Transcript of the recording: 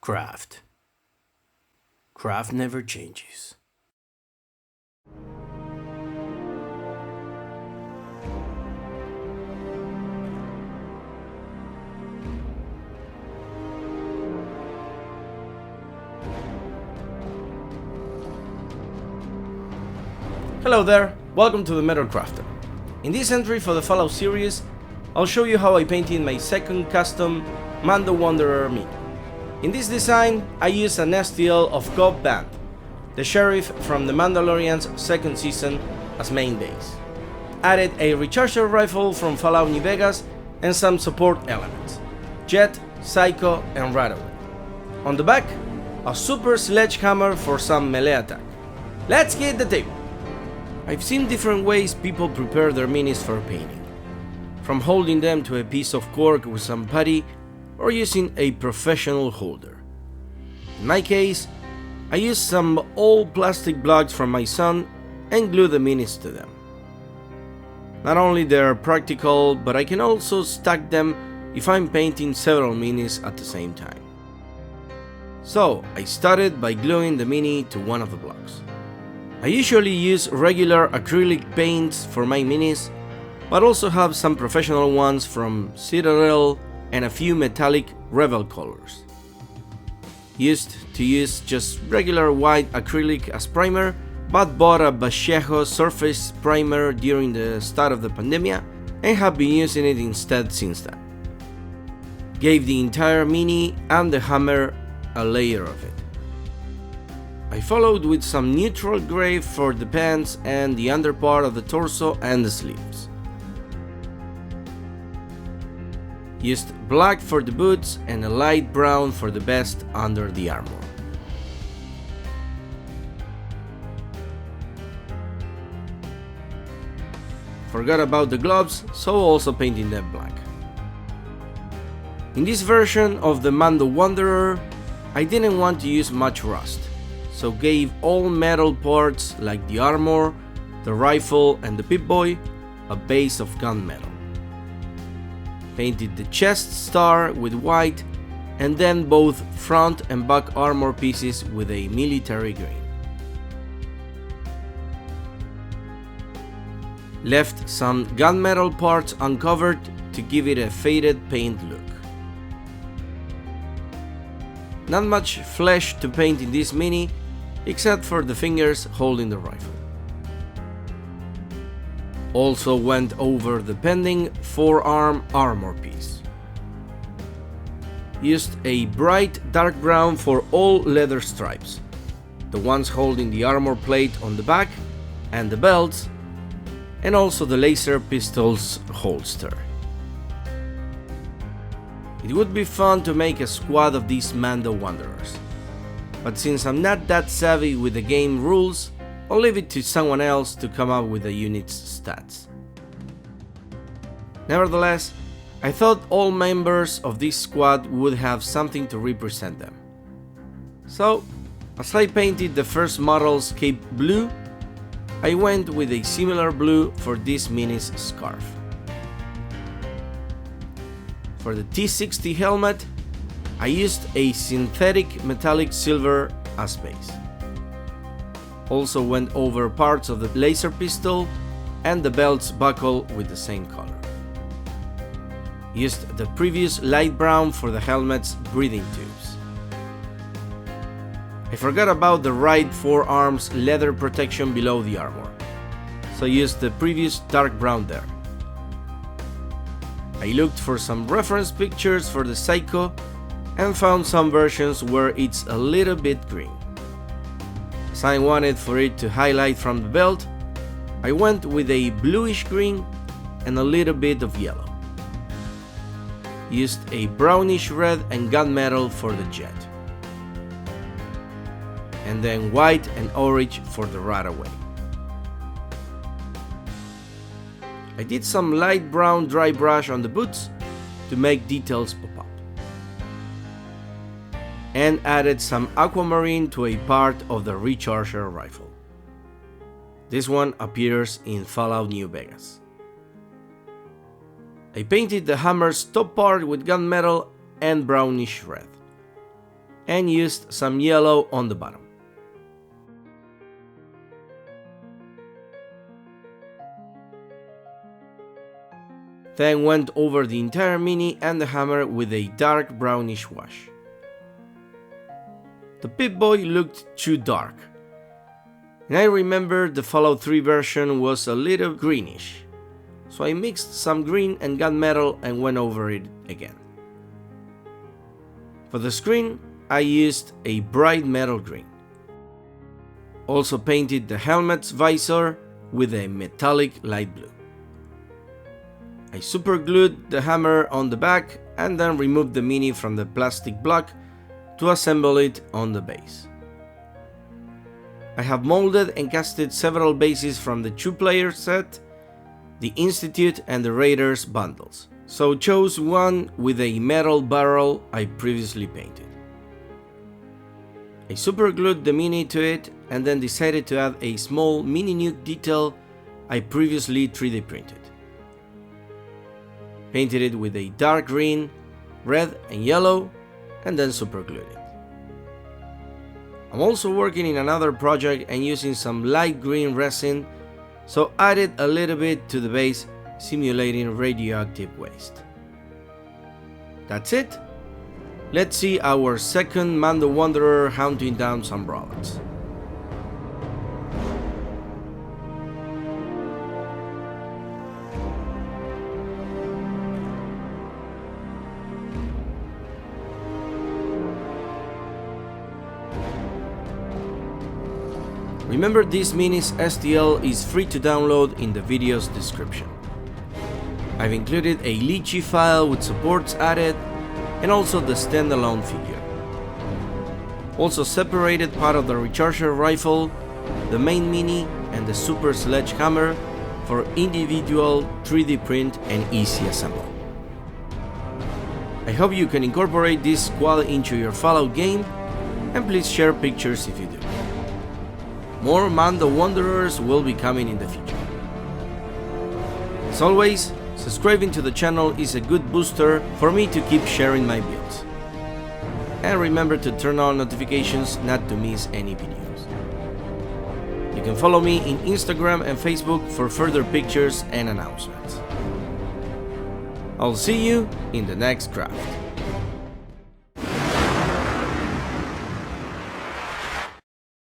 Craft. Craft never changes. Hello there, welcome to the Metal Crafter. In this entry for the Fallout series, I'll show you how I painted my second custom MandoWanderer mini. In this design, I used an STL of Cobb Vanth, the sheriff from the Mandalorian's second season, as main base. Added a recharger rifle from Fallout New Vegas and some support elements, Jet, Psycho and Rad Away. On the back, a super Sledge Hammer for some melee attack. Let's get the table! I've seen different ways people prepare their minis for painting, from holding them to a piece of cork with some putty or using a professional holder. In my case, I used some old plastic blocks from my son and glued the minis to them. Not only they're practical, but I can also stack them if I'm painting several minis at the same time. So I started by gluing the mini to one of the blocks. I usually use regular acrylic paints for my minis, but also have some professional ones from Citadel and a few metallic Rebel colors. Used to use just regular white acrylic as primer, but bought a Vallejo surface primer during the start of the pandemic and have been using it instead since then. Gave the entire mini and the hammer a layer of it. I followed with some neutral gray for the pants and the underpart of the torso and the sleeves. Used black for the boots and a light brown for the vest under the armor. Forgot about the gloves, so also painting them black. In this version of the MandoWanderer, I didn't want to use much rust, so gave all metal parts like the armor, the rifle and the Pip-Boy a base of gunmetal. Painted the chest star with white and then both front and back armor pieces with a military green. Left some gunmetal parts uncovered to give it a faded paint look. Not much flesh to paint in this mini, except for the fingers holding the rifle. Also went over the pending forearm armor piece. Used a bright dark brown for all leather stripes, the ones holding the armor plate on the back and the belts, and also the laser pistol's holster. It would be fun to make a squad of these MandoWanderers, but since I'm not that savvy with the game rules, I'll leave it to someone else to come up with the unit's stats. Nevertheless, I thought all members of this squad would have something to represent them. So, as I painted the first model's cape blue, I went with a similar blue for this mini's scarf. For the T-60 helmet, I used a synthetic metallic silver as base. Also went over parts of the laser pistol and the belt's buckle with the same color. Used the previous light brown for the helmet's breathing tubes. I forgot about the right forearm's leather protection below the armor, so used the previous dark brown there. I looked for some reference pictures for the Psycho and found some versions where it's a little bit green. As I wanted for it to highlight from the belt, I went with a bluish green and a little bit of yellow. Used a brownish red and gunmetal for the jet. And then white and orange for the Rad Away. I did some light brown dry brush on the boots to make details pop up. And added some aquamarine to a part of the recharger rifle. This one appears in Fallout New Vegas. I painted the hammer's top part with gunmetal and brownish red. and used some yellow on the bottom. Then went over the entire Mini and the hammer with a dark brownish wash. The Pip-Boy looked too dark, and I remember the Fallout 3 version was a little greenish, so I mixed some green and gunmetal and went over it again. For the screen, I used a bright metal green. Also painted the helmet's visor with a metallic light blue. I superglued the hammer on the back and then removed the Mini from the plastic block to assemble it on the base. I have molded and casted several bases from the 2-player set, the Institute and the Raiders bundles, so chose one with a metal barrel I previously painted. I superglued the Mini to it and then decided to add a small mini nuke detail I previously 3D printed. Painted it with a dark green, red and yellow, and then superglued it. I'm also working in another project and using some light green resin, so added a little bit to the base, simulating radioactive waste. That's it. Let's see our second MandoWanderer hunting down some robots. Remember, this Mini's STL is free to download in the video's description. I've included a Lychee file with supports added and also the standalone figure. Also separated part of the recharger rifle, the main Mini and the Super Sledge Hammer for individual 3D print and easy assembly. I hope you can incorporate this squad into your Fallout game, and please share pictures if you do. More MandoWanderers will be coming in the future. As always, subscribing to the channel is a good booster for me to keep sharing my builds. And remember to turn on notifications not to miss any videos. You can follow me in Instagram and Facebook for further pictures and announcements. I'll see you in the next craft.